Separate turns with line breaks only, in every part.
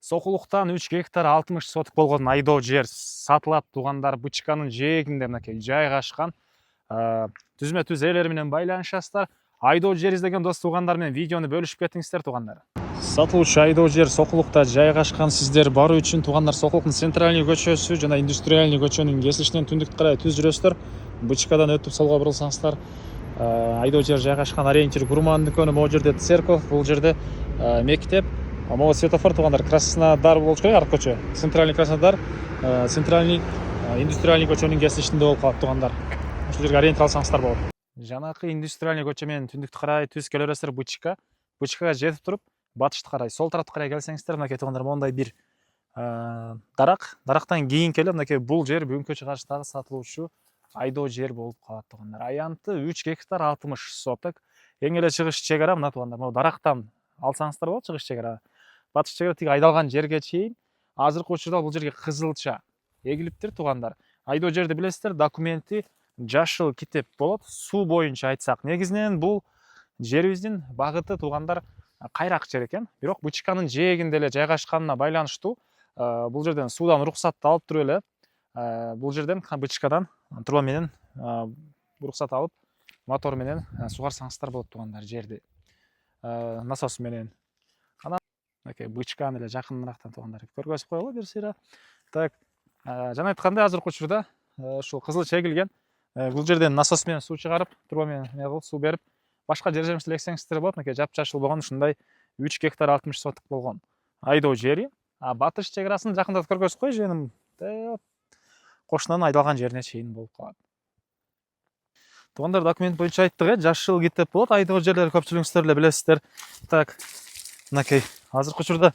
Сокулуктан 3 гектар 60 соток болгон айдоо жер сатылат туугандар. Бычканын жээгинде мынакей жайгашкан. Түзмө түз ээлери менен байланышасыздар. Айдоо жер издеген дос туугандар менен видеону бөлүшүп кетиңиздер туугандар. Сатылуучу айдоо жер Сокулукта жайгашкан. Сиздер баруу үчүн туугандар Сокулуктун центральный көчөсү жана индустриальный көчөнүн кесилишинен түндүккө карай түз жүрөсүздөр. Бычкадан өтүп солго бурулсаңыздар айдоо жер жайгашкан. Ориентир Гурман дүкөнү, могу жерде церковь, бул жерде мектеп. Могу светофор туугандар Краснодар болуш керек, аркы көчө. Центральный Краснодар, центральный индустриальный көчөнүн кесилишинде болуп калат туугандар. Ушул жерге ориентир алсаңыздар болот. Жанакы индустриальный көчө менен түндүктү карай түз келе бересиздер Бычка. Бычкага жетип туруп, батышты карай, сол тараптı карай келсеңиздер, мынакей туугандар, мондай бир дарактан кийин келе мынакей бул жер бүгүнкү чыгарыштагы сатылуучу айдоо жер болуп калат туугандар. Аянты 3 гектар 60 соток. Эң эле чыгыш чек ара мына туугандар. Могу дарактан алсаңыздар болот чыгыш чек ара. Батыш чек ара тиги айдалган жерге чейин азыркы учурда бул жерге кызылча эгилиптир туугандар. Айдоо жерди билесиздер, документи жашыл китеп болот. Суу боюнча айтсак, негизинен бул жерибиздин багыты туугандар кайрак жер экен. Бирок Бычканын жээгинде эле жайгашканына байланыштуу бул жерден суудан уруксатты алып туруп эле бул жерден Бычкадан труба менен уруксат алып мотор менен сугарсаңыздар болот туугандар жерди. Насос менен. Анан мынакей Бычканы эле жакыныраактан туугандар көргөзүп коелу бир сыйра. Так, жана айткандай азыркы учурда ушул кызылча эгилген. Бул жерден насос менен суу чыгарып, труба менен суу берип, башка жер жемишти эксеңиздер болот. Мынакей жапжашыл болгон ушундай 3 гектар 60 соток болгон айдоо жери. Батыш чек арасын жакындатып көргөзүп кой жыйыным. Кошунан айдалган жерине чейин болуп калат. Туугандар, документ боюнча айттык, жашыл китеп болот. Айдоо жерлер көпчүлүгүңүздөр эле билесиздер. Так, мынакей азыркы учурда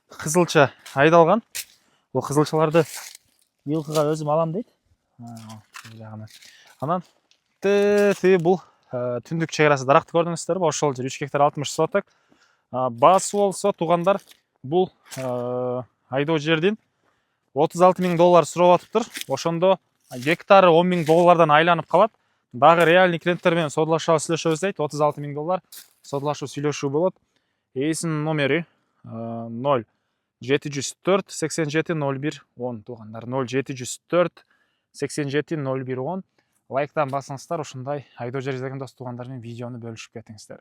кызылча айдалган. Бул кызылчаларды жылкыга өзүм алам дейт. Анан тиги бул түндүк чек арасы даракты көрдүңүздөрбү? Ошол жер 3 гектар 60 соток. Баасы болсо туугандар бул айдоо жердин $36.000 сурап атыптыр. Ошондо гектары $10.000 айланып калат. Дагы реальный клиенттер менен содалашабыз, сүйлөшөбүз дейт. $36.000 содалашуу сүйлөшүү болот. Эсинин номери 0704 87 01 10 туугандар. 0704 87 01 10. Лайктан басыңыздар, ушундай айдоо жер издеген дос туугандар менен видеону бөлүшүп кетиңиздер.